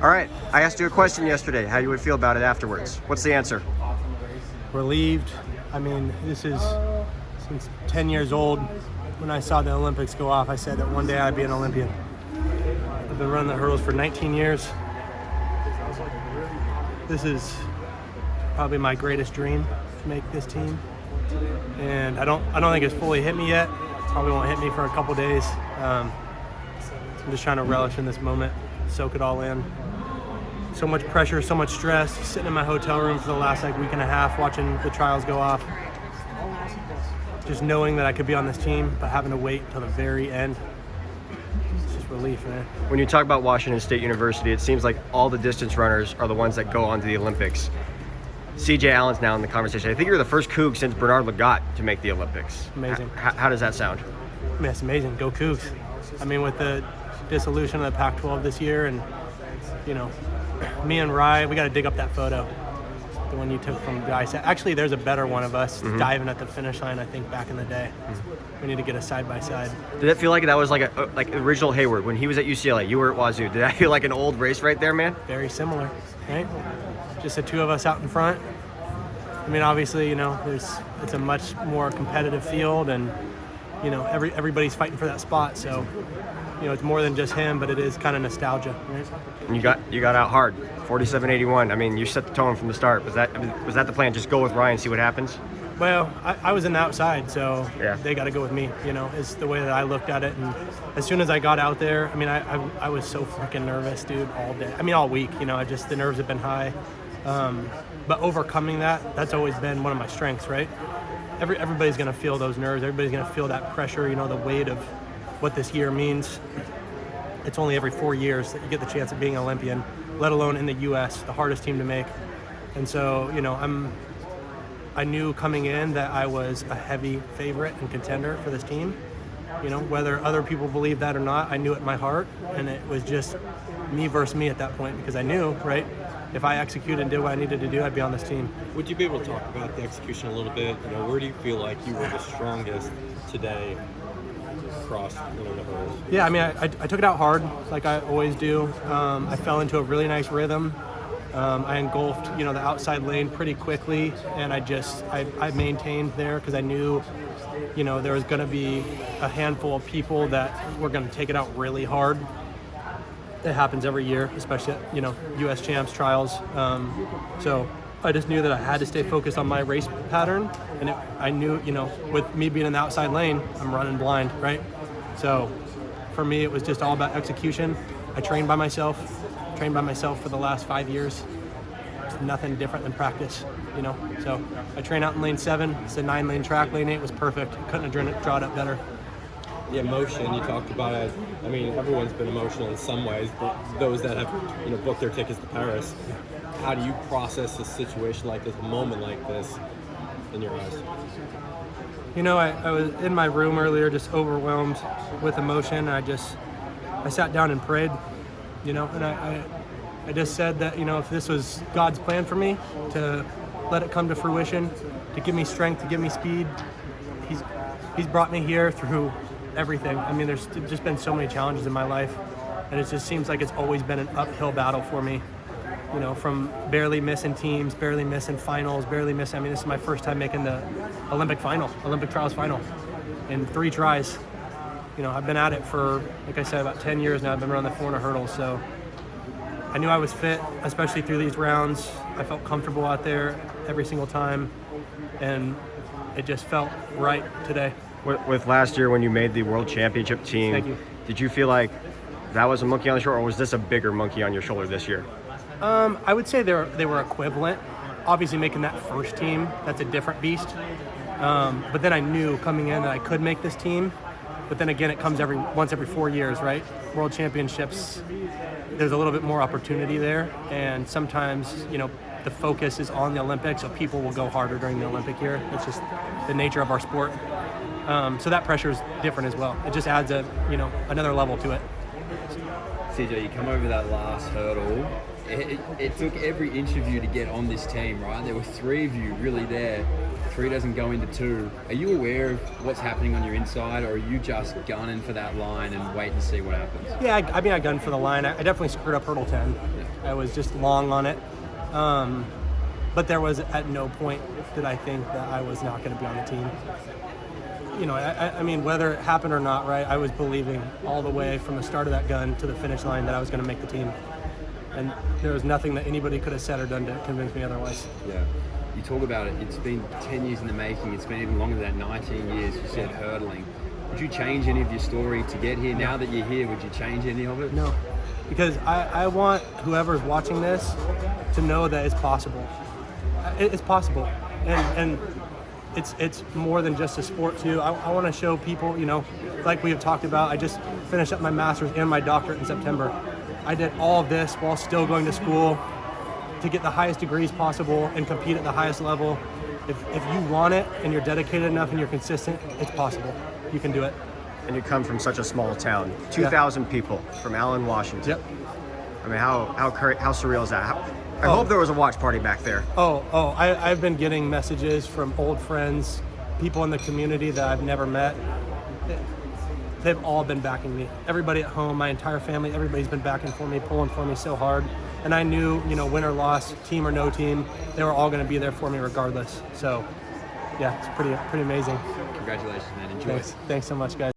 All right, I asked you a question yesterday, how you would feel about it afterwards. What's the answer? Relieved. I mean, this is since 10 years old. When I saw the Olympics go off, I said that one day I'd be an Olympian. I've been running the hurdles for 19 years. This is probably my greatest dream, to make this team. And I don't think it's fully hit me yet. Probably won't hit me for a couple days. I'm just trying to relish in this moment, soak it all in. So much pressure, so much stress, sitting in my hotel room for the last week and a half, watching the trials go off. Just knowing that I could be on this team, but having to wait till the very end. It's just relief, man. When you talk about Washington State University, it seems like all the distance runners are the ones that go on to the Olympics. CJ Allen's now in the conversation. I think you're the first Coug since Bernard Lagat to make the Olympics. Amazing. How does that sound? I mean, it's amazing. Go Cougs. I mean, with the dissolution of the Pac-12 this year, and, you know, me and Rye, we got to dig up that photo. The one you took from Guy. Actually, there's a better one of us diving at the finish line, I think, back in the day. We need to get a side-by-side. Did it feel like that was like original Hayward when he was at UCLA? You were at Wazoo. Did that feel like an old race right there, man? Very similar, right? Just the two of us out in front. I mean, obviously, you know, it's a much more competitive field, and, you know, everybody's fighting for that spot. So, you know, it's more than just him, but it is kind of nostalgia, right? And you got out hard, 47.81. I mean, you set the tone from the start. Was that the plan? Just go with Ryan, see what happens? Well, I was in the outside, so yeah. They got to go with me. You know, it's the way that I looked at it. And as soon as I got out there, I mean, I was so freaking nervous, dude, all day. I mean, all week. You know, the nerves have been high. But overcoming that's always been one of my strengths, right? Everybody's going to feel those nerves. Everybody's going to feel that pressure, you know, the weight of what this year means. It's only every 4 years that you get the chance of being an Olympian, let alone in the U.S., the hardest team to make. And so, you know, I knew coming in that I was a heavy favorite and contender for this team. You know, whether other people believe that or not, I knew it in my heart. And it was just me versus me at that point, because I knew, right, if I executed and did what I needed to do, I'd be on this team. Would you be able to talk about the execution a little bit? You know, where do you feel like you were the strongest today across the hurdles? Yeah, I mean, I took it out hard, like I always do. I fell into a really nice rhythm. I engulfed, you know, the outside lane pretty quickly, and I maintained there because I knew, you know, there was going to be a handful of people that were going to take it out really hard. It happens every year, especially at, you know, U.S. champs trials. So I just knew that I had to stay focused on my race pattern, and I knew, you know, with me being in the outside lane, I'm running blind, right? So for me, it was just all about execution. I trained by myself for the last 5 years. It's nothing different than practice, you know? So I train out in lane 7. It's a 9-lane track. Lane 8 was perfect. Couldn't have drawn it better. The emotion, you talked about it. I mean, everyone's been emotional in some ways, but those that have, you know, booked their tickets to Paris, how do you process a situation like this, a moment like this, in your eyes? You know, I was in my room earlier, just overwhelmed with emotion. I sat down and prayed, you know, and I just said that, you know, if this was God's plan for me, to let it come to fruition, to give me strength, to give me speed, He's brought me here through everything. I mean, there's just been so many challenges in my life, and it just seems like it's always been an uphill battle for me. You know, from barely missing teams, barely missing finals, I mean, this is my first time making the Olympic trials final in 3 tries. You know, I've been at it for, like I said, about 10 years now. I've been running the 400 hurdles, so I knew I was fit, especially through these rounds. I felt comfortable out there every single time, and it just felt right today. With last year when you made the World Championship team, Thank you. Did you feel like that was a monkey on the shoulder, or was this a bigger monkey on your shoulder this year? I would say they were equivalent. Obviously, making that first team, that's a different beast. But then I knew coming in that I could make this team. But then again, it comes once every 4 years, right? World Championships, there's a little bit more opportunity there. And sometimes, you know, the focus is on the Olympics, so people will go harder during the Olympic year. It's just the nature of our sport. So that pressure is different as well. It just adds another level to it. TJ, you come over that last hurdle. It took every inch of you to get on this team, right? There were 3 of you really there. 3 doesn't go into 2. Are you aware of what's happening on your inside, or are you just gunning for that line and wait to see what happens? Yeah, I mean, I gunned for the line. I definitely screwed up hurdle 10. I was just long on it. But there was at no point did I think that I was not going to be on the team. You know, I mean, whether it happened or not, right, I was believing all the way from the start of that gun to the finish line that I was going to make the team. And there was nothing that anybody could have said or done to convince me otherwise. Yeah. You talk about it, it's been 10 years in the making, it's been even longer than that, 19 years, you said hurdling. Would you change any of your story to get here? Now that you're here, would you change any of it? No, because I want whoever's watching this to know that it's possible. It's possible, and it's more than just a sport too. I want to show people, you know, like we have talked about, I just finished up my master's and my doctorate in September. I did all of this while still going to school to get the highest degrees possible and compete at the highest level. If you want it and you're dedicated enough and you're consistent, it's possible. You can do it. And you come from such a small town, 2,000 people from Allen, Washington. Yep. I mean, how surreal is that? I hope there was a watch party back there. I've been getting messages from old friends, people in the community that I've never met. They've all been backing me. Everybody at home, my entire family, everybody's been backing for me, pulling for me so hard. And I knew, you know, win or loss, team or no team, they were all going to be there for me regardless. So, yeah, it's pretty amazing. Congratulations, man. Enjoy. Thanks so much, guys.